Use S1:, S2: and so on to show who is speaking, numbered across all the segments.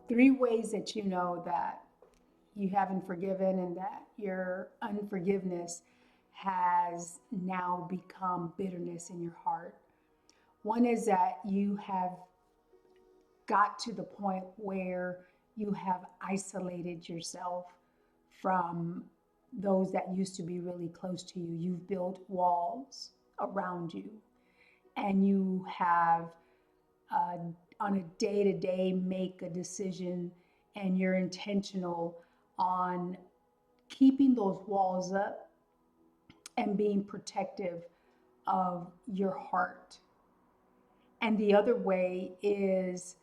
S1: Three ways that you know that you haven't forgiven and that your unforgiveness has now become bitterness in your heart. One is that you have got to the point where you have isolated yourself from those that used to be really close to you. You've built walls around you, and you have, uh, on a day to day, make a decision, and you're intentional on keeping those walls up and being protective of your heart. And the other way is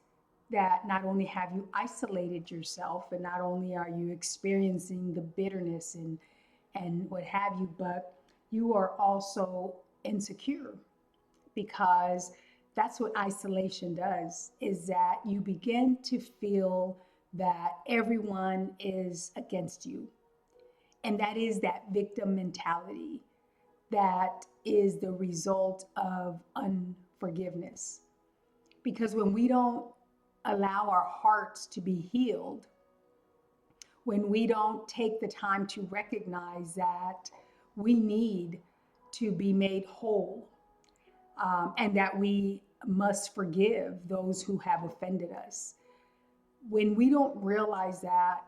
S1: that not only have you isolated yourself and not only are you experiencing the bitterness and what have you, but you are also insecure, because that's what isolation does, is that you begin to feel that everyone is against you. And that is that victim mentality that is the result of unforgiveness. Because when we don't allow our hearts to be healed, when we don't take the time to recognize that we need to be made whole, and that we must forgive those who have offended us, when we don't realize that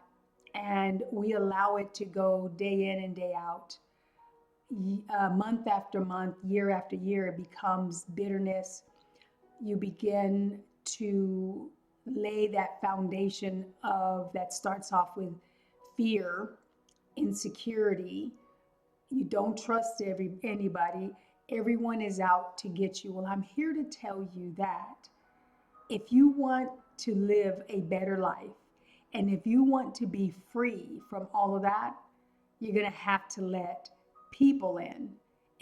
S1: and we allow it to go day in and day out, month after month, year after year, it becomes bitterness. You begin to lay that foundation of that starts off with fear, insecurity. You don't trust anybody. Everyone is out to get you. Well, I'm here to tell you that if you want to live a better life and if you want to be free from all of that, you're going to have to let people in.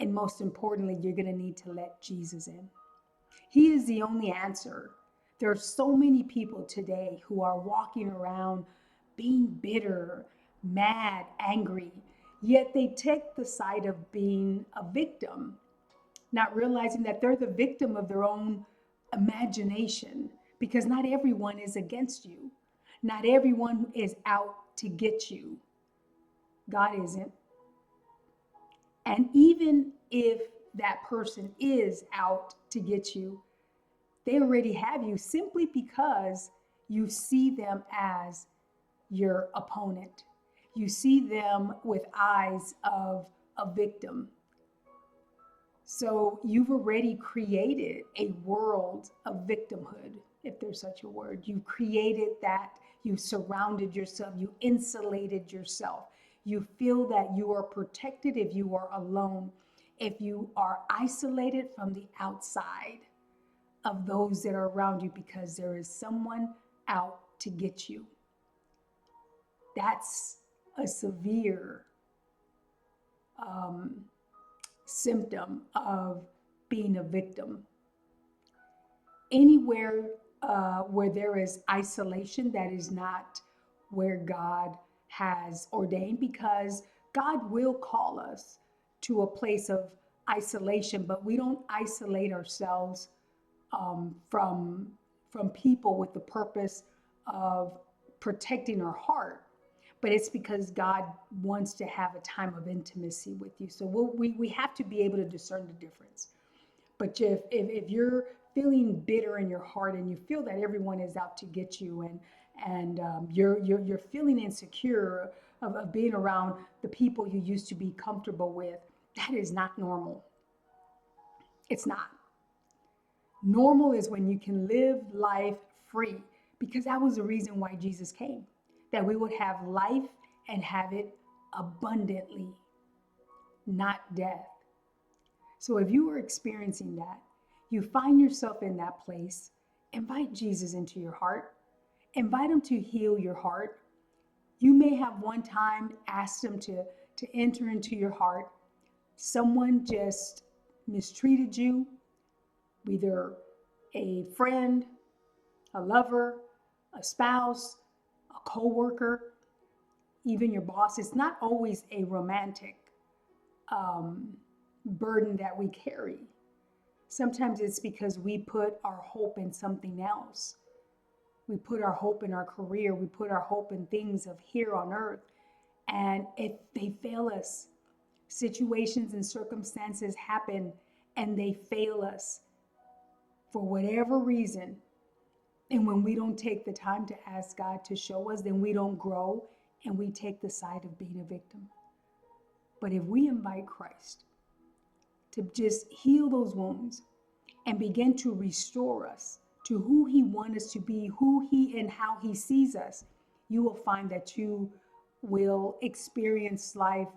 S1: And most importantly, you're going to need to let Jesus in. He is the only answer. There are so many people today who are walking around being bitter, mad, angry, yet they take the side of being a victim, not realizing that they're the victim of their own imagination, because not everyone is against you. Not everyone is out to get you. God isn't. And even if that person is out to get you, they already have you simply because you see them as your opponent. You see them with eyes of a victim. So you've already created a world of victimhood, if there's such a word. You created that, you surrounded yourself, you insulated yourself. You feel that you are protected if you are alone, if you are isolated from the outside of those that are around you, because there is someone out to get you. That's a severe um, symptom of being a victim. Anywhere where there is isolation, that is not where God has ordained, because God will call us to a place of isolation, but we don't isolate ourselves from people with the purpose of protecting our heart, but it's because God wants to have a time of intimacy with you. So we have to be able to discern the difference. But if you're feeling bitter in your heart and you feel that everyone is out to get you, and you're feeling insecure of being around the people you used to be comfortable with, that is not normal. It's not. Normal is when you can live life free, because that was the reason why Jesus came, that we would have life and have it abundantly, not death. So if you are experiencing that, you find yourself in that place, invite Jesus into your heart. Invite him to heal your heart. You may have one time asked him to enter into your heart. Someone just mistreated you, either a friend, a lover, a spouse, a coworker, even your boss. It's not always a romantic um, burden that we carry. Sometimes it's because we put our hope in something else. We put our hope in our career. We put our hope in things of here on earth. And if they fail us, situations and circumstances happen and they fail us for whatever reason. And when we don't take the time to ask God to show us, then we don't grow and we take the side of being a victim. But if we invite Christ to just heal those wounds and begin to restore us to who he wants us to be, who he and how he sees us, you will find that you will experience life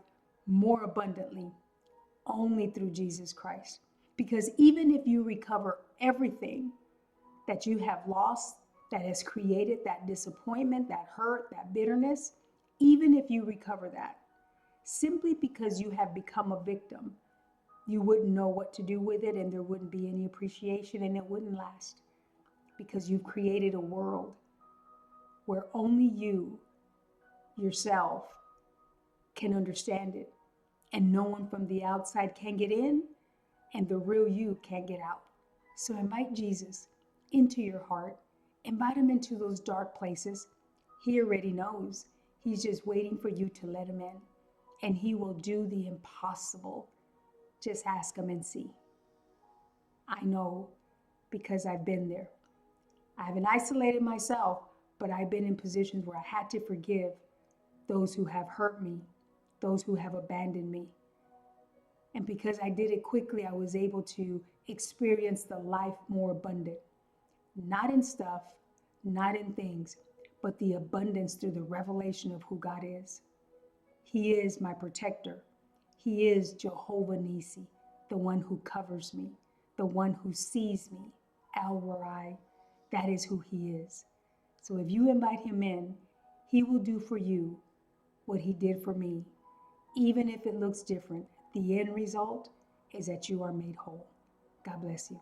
S1: more abundantly only through Jesus Christ. Because even if you recover everything that you have lost, that has created that disappointment, that hurt, that bitterness, even if you recover that, simply because you have become a victim, you wouldn't know what to do with it and there wouldn't be any appreciation and it wouldn't last. Because you've created a world where only you, yourself, can understand it. And no one from the outside can get in, and the real you can't get out. So invite Jesus into your heart. Invite him into those dark places. He already knows. He's just waiting for you to let him in. And he will do the impossible. Just ask him and see. I know because I've been there. I haven't isolated myself, but I've been in positions where I had to forgive those who have hurt me, those who have abandoned me. And because I did it quickly, I was able to experience the life more abundant. Not in stuff, not in things, but the abundance through the revelation of who God is. He is my protector. He is Jehovah Nissi, the one who covers me, the one who sees me, El Roi. That is who he is. So if you invite him in, he will do for you what he did for me. Even if it looks different, the end result is that you are made whole. God bless you.